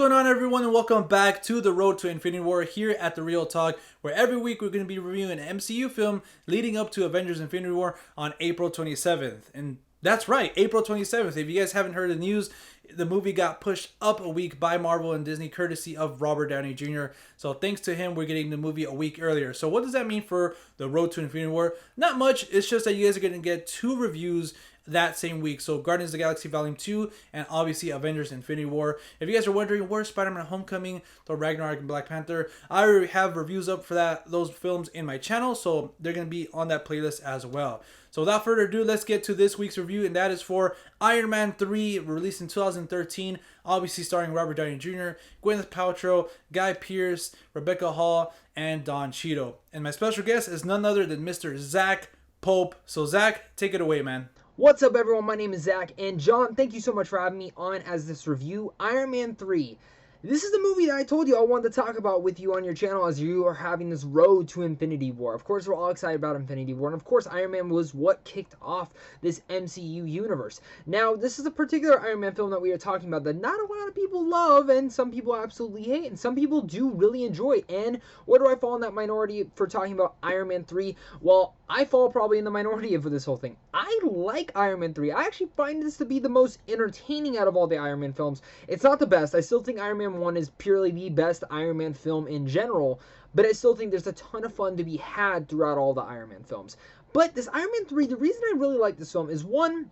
going on, everyone, and welcome back to the Road to Infinity War here at the Real Talk, where every week we're going to be reviewing an MCU film leading up to Avengers Infinity War on April 27th. And that's right, April 27th. If you guys haven't heard the news, the movie got pushed up a week by Marvel and Disney, courtesy of Robert Downey Jr. So thanks to him, we're getting the movie a week earlier. So what does that mean for the Road to Infinity War? Not much. It's just that you guys are going to get two reviews that same week. So Guardians of the Galaxy Volume 2 and obviously Avengers Infinity War. If you guys are wondering where's Spider-Man Homecoming, Thor Ragnarok, and Black Panther, I already have reviews up for those films in my channel, so they're going to be on that playlist as well. So without further ado, let's get to this week's review, and that is for Iron Man 3, released in 2013, obviously starring Robert Downey Jr., Gwyneth Paltrow, Guy Pearce, Rebecca Hall, and Don Cheadle. And my special guest is none other than Mr. Zach Pope. So Zach, take it away, man. What's up, everyone? My name is Zach, and John, thank you so much for having me on as this review. Iron Man 3. This is the movie that I told you I wanted to talk about with you on your channel as you are having this road to Infinity War. Of course, we're all excited about Infinity War, and of course, Iron Man was what kicked off this MCU universe. Now, this is a particular Iron Man film that we are talking about that not a lot of people love, and some people absolutely hate, and some people do really enjoy. And where do I fall in that minority for talking about Iron Man 3? Well, I fall probably in the minority for this whole thing. I like Iron Man 3. I actually find this to be the most entertaining out of all the Iron Man films. It's not the best. I still think Iron Man 1 is purely the best Iron Man film in general, but I still think there's a ton of fun to be had throughout all the Iron Man films. But this Iron Man 3, the reason I really like this film is, one,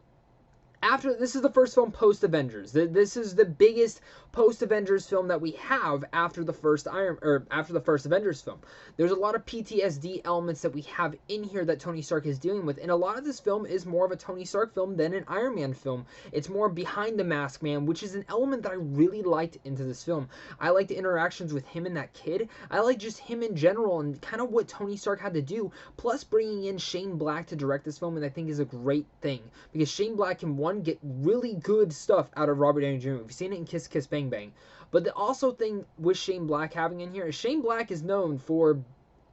this is the first film post-Avengers. This is the biggest post-Avengers film that we have after the first Avengers film. There's a lot of PTSD elements that we have in here that Tony Stark is dealing with, and a lot of this film is more of a Tony Stark film than an Iron Man film. It's more behind the mask man, which is an element that I really liked into this film. I like the interactions with him and that kid. I like just him in general and kind of what Tony Stark had to do, plus bringing in Shane Black to direct this film, and I think is a great thing, because Shane Black can, one, get really good stuff out of Robert Downey Jr. We've seen it in Kiss Kiss Bang Bang. But the also thing with Shane Black having in here is Shane Black is known for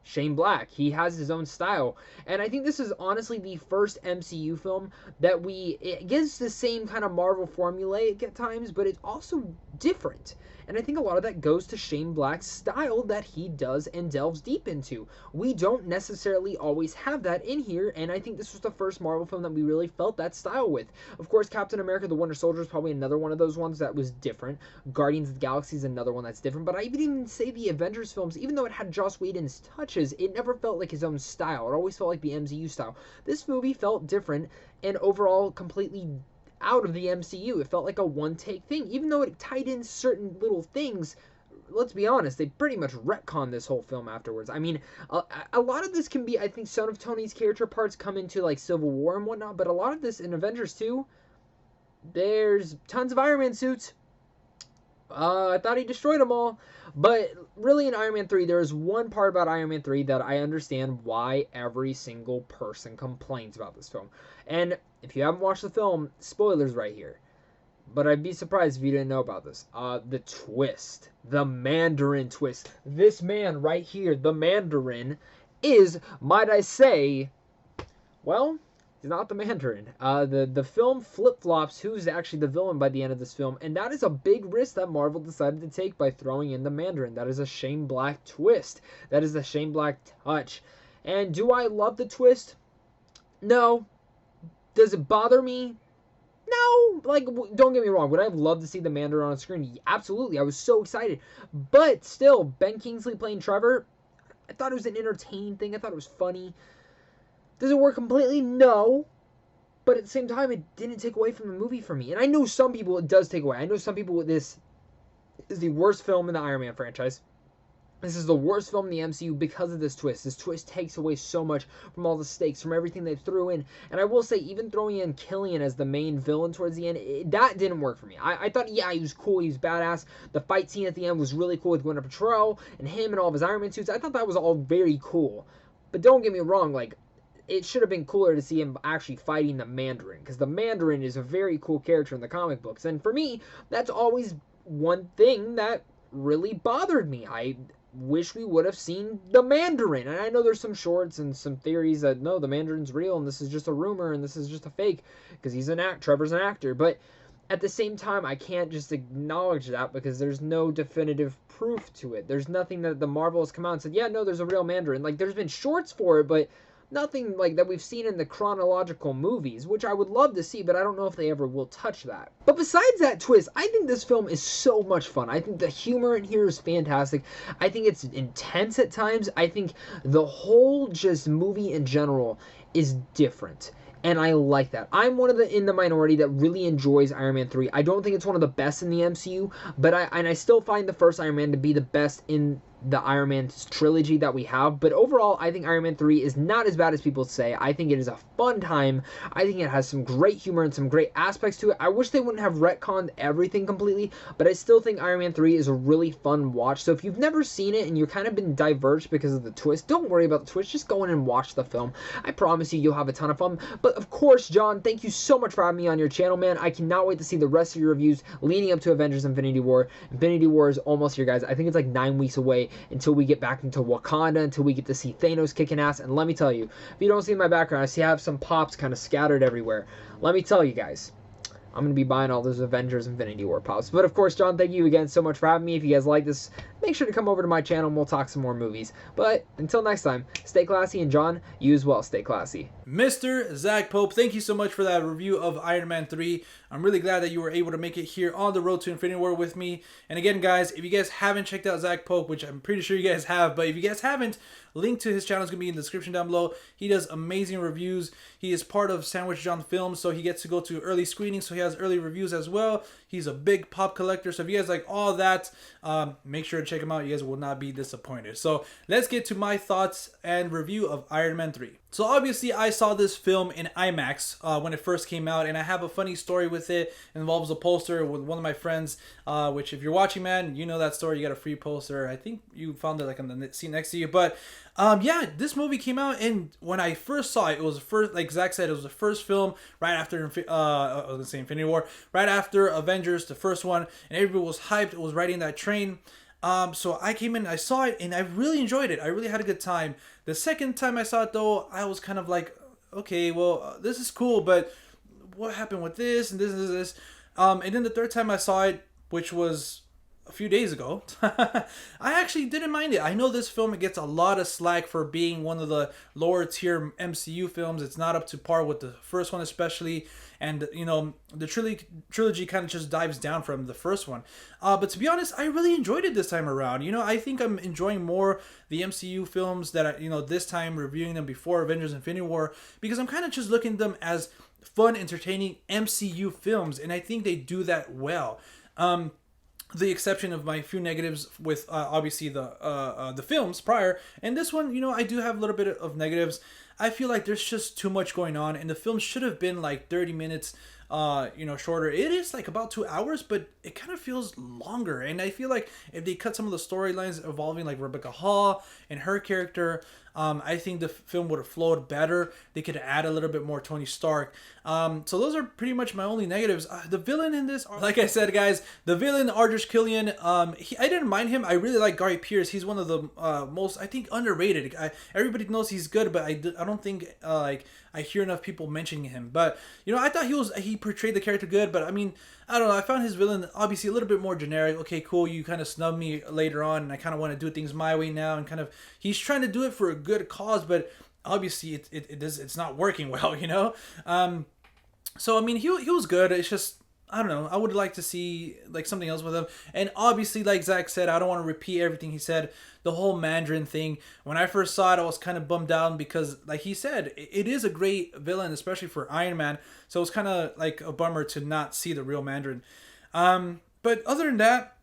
Shane Black. He has his own style. And I think this is honestly the first MCU film that it gives the same kind of Marvel formulaic at times, but it's also different. And I think a lot of that goes to Shane Black's style that he does and delves deep into. We don't necessarily always have that in here, and I think this was the first Marvel film that we really felt that style with. Of course, Captain America the Winter Soldier is probably another one of those ones that was different. Guardians of the Galaxy is another one that's different. But I would even say the Avengers films, even though it had Joss Whedon's touches, it never felt like his own style. It always felt like the MCU style. This movie felt different and overall completely out of the MCU. It felt like a one-take thing. Even though it tied in certain little things, let's be honest, they pretty much retconned this whole film afterwards. I mean, a lot of this can be, I think, some of Tony's character parts come into, like, Civil War and whatnot, but a lot of this in Avengers 2, there's tons of Iron Man suits. I thought he destroyed them all. But really in Iron Man 3, there is one part about Iron Man 3 that I understand why every single person complains about this film. And if you haven't watched the film, spoilers right here. But I'd be surprised if you didn't know about this. The twist. The Mandarin twist. This man right here, the Mandarin, is, might I say, well, he's not the Mandarin. The film flip-flops who's actually the villain by the end of this film, and that is a big risk that Marvel decided to take by throwing in the Mandarin. That is a Shane Black twist. That is a Shane Black touch. And do I love the twist? No. Does it bother me? No. Like, don't get me wrong. Would I have loved to see the Mandarin on screen? Absolutely. I was so excited. But still, Ben Kingsley playing Trevor, I thought it was an entertaining thing. I thought it was funny. Does it work completely? No. But at the same time, it didn't take away from the movie for me. And I know some people it does take away. I know some people this is the worst film in the Iron Man franchise. This is the worst film in the MCU because of this twist. This twist takes away so much from all the stakes, from everything they threw in. And I will say, even throwing in Killian as the main villain towards the end, that didn't work for me. I thought, yeah, he was cool, he was badass. The fight scene at the end was really cool with Gwyneth Paltrow and him and all of his Iron Man suits. I thought that was all very cool. But don't get me wrong, like, it should have been cooler to see him actually fighting the Mandarin, because the Mandarin is a very cool character in the comic books. And for me, that's always one thing that really bothered me. I wish we would have seen the Mandarin. And I know there's some shorts and some theories that, no, the Mandarin's real and this is just a rumor and this is just a fake because he's Trevor's an actor. But At the same time, I can't just acknowledge that because there's no definitive proof to it. There's nothing that the Marvel has come out and said, yeah, no, there's a real Mandarin. Like, there's been shorts for it, but nothing like that we've seen in the chronological movies, which I would love to see, but I don't know if they ever will touch that. But besides that twist, I think this film is so much fun. I think the humor in here is fantastic. I think it's intense at times. I think the whole just movie in general is different. And I like that. I'm one of the in the minority that really enjoys Iron Man 3. I don't think it's one of the best in the MCU, but I still find the first Iron Man to be the best in the Iron Man trilogy that we have. But overall, I think Iron Man 3 is not as bad as people say. I think it is a fun time. I think it has some great humor and some great aspects to it. I wish they wouldn't have retconned everything completely, but I still think Iron Man 3 is a really fun watch. So if you've never seen it and you're kind of been diverged because of the twist, don't worry about the twist. Just go in and watch the film. I promise you'll have a ton of fun. But of course, John, thank you so much for having me on your channel, man. I cannot wait to see the rest of your reviews leading up to Avengers Infinity War. Infinity War is almost here, guys. I think it's like 9 weeks away until we get back into Wakanda, until we get to see Thanos kicking ass. And let me tell you, if you don't see in my background, I have some pops kind of scattered everywhere. Let me tell you guys, I'm going to be buying all those Avengers Infinity War pops. But of course, John, thank you again so much for having me. If you guys like this, make sure to come over to my channel and we'll talk some more movies. But until next time, stay classy, and John, you as well, stay classy. Mr. Zach Pope, thank you so much for that review of Iron Man 3. I'm really glad that you were able to make it here on the road to Infinity War with me. And again, guys, if you guys haven't checked out Zach Pope, which I'm pretty sure you guys have, but if you guys haven't, link to his channel is going to be in the description down below. He does amazing reviews. He is part of Sandwich John Films, so he gets to go to early screenings, so he has early reviews as well. He's a big pop collector, so if you guys like all that, make sure to check him out. You guys will not be disappointed. So let's get to my thoughts and review of Iron Man 3. So obviously I saw this film in IMAX when it first came out, and I have a funny story with it. It involves a poster with one of my friends, which if you're watching, man, you know that story. You got a free poster. I think you found it like on the seat next to you. But yeah, this movie came out, and when I first saw it, it was the first, like Zach said, it was the first film right after I was gonna say Infinity War, right after Avengers, the first one, and everybody was hyped. It was riding that train. So I came in, I saw it, and I really enjoyed it. I really had a good time. The second time I saw it, though, I was kind of like, okay, well, this is cool, but what happened with this and this? And then the third time I saw it, which was a few days ago, I actually didn't mind it. I know this film, it gets a lot of slack for being one of the lower tier MCU films. It's not up to par with the first one, especially. And, you know, the trilogy kind of just dives down from the first one. But to be honest, I really enjoyed it this time around. You know, I think I'm enjoying more the MCU films that, you know, this time reviewing them before Avengers Infinity War, because I'm kind of just looking at them as fun, entertaining MCU films. And I think they do that well. The exception of my few negatives with obviously the films prior, and this one, you know, I do have a little bit of negatives. I feel like there's just too much going on, and the film should have been like 30 minutes, you know, shorter. It is like about 2 hours, but it kind of feels longer. And I feel like if they cut some of the storylines involving like Rebecca Hall and her character, I think the film would have flowed better. They could add a little bit more Tony Stark. So those are pretty much my only negatives. The villain in this, like I said, guys, the villain, Ardrish Killian, I didn't mind him. I really like Gary Pearce. He's one of the most, I think, underrated. Everybody knows he's good, but I don't think like I hear enough people mentioning him. But, you know, I thought he portrayed the character good, but I mean, I don't know. I found his villain obviously a little bit more generic. Okay, cool. You kind of snubbed me later on, and I kind of want to do things my way now. And kind of, he's trying to do it for a good cause, but obviously it's not working well, you know. So I mean, he was good. It's just, I don't know. I would like to see like something else with him. And obviously, like Zach said, I don't want to repeat everything he said. The whole Mandarin thing. When I first saw it, I was kind of bummed out because, like he said, it is a great villain, especially for Iron Man. So it's kind of like a bummer to not see the real Mandarin. But other than that,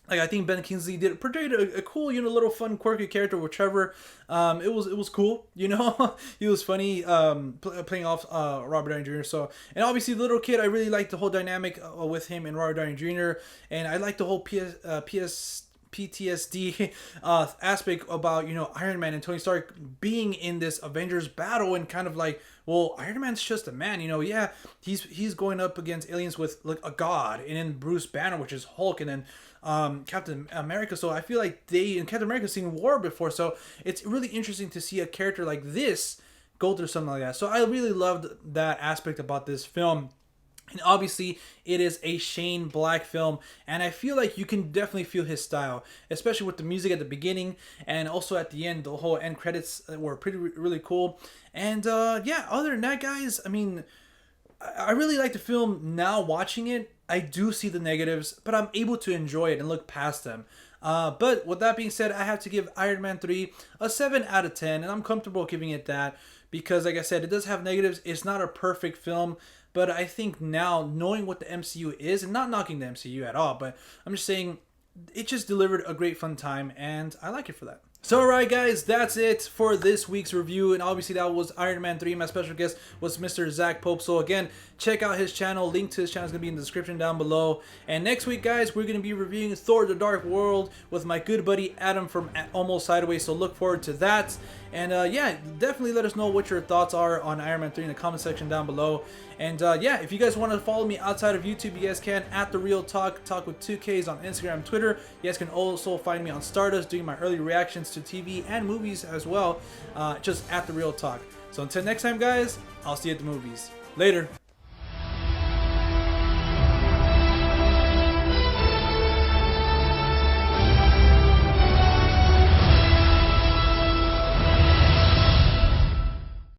like I think Ben Kingsley portrayed a cool, you know, little fun, quirky character with Trevor. It was cool, you know. He was funny, playing off Robert Downey Jr. So, and obviously the little kid, I really liked the whole dynamic with him and Robert Downey Jr. And I liked the whole PTSD aspect about, you know, Iron Man and Tony Stark being in this Avengers battle, and kind of like, well, Iron Man's just a man, you know. Yeah, he's going up against aliens with like a god, and then Bruce Banner, which is Hulk, and then Captain America. So I feel like they and Captain America seen war before, so it's really interesting to see a character like this go through something like that. So I really loved that aspect about this film. And obviously, it is a Shane Black film, and I feel like you can definitely feel his style, especially with the music at the beginning and also at the end. The whole end credits were really cool. And yeah, other than that, guys, I mean, I really like the film now watching it. I do see the negatives, but I'm able to enjoy it and look past them. But with that being said, I have to give Iron Man 3 a 7 out of 10, and I'm comfortable giving it that because, like I said, it does have negatives. It's not a perfect film, but I think now, knowing what the MCU is, and not knocking the MCU at all, but I'm just saying it just delivered a great fun time, and I like it for that. So alright guys, that's it for this week's review, and obviously that was Iron Man 3. My special guest was Mr. Zach Pope. So again, check out his channel. Link to his channel is going to be in the description down below. And next week, guys, we're going to be reviewing Thor: The Dark World with my good buddy Adam from Almost Sideways, so look forward to that. And yeah, definitely let us know what your thoughts are on Iron Man 3 in the comment section down below. And yeah, if you guys want to follow me outside of YouTube, you guys can at The Real Talk, Talk with 2Ks on Instagram, Twitter. You guys can also find me on Stardust doing my early reactions to TV and movies as well, just at The Real Talk. So until next time, guys, I'll see you at the movies. Later.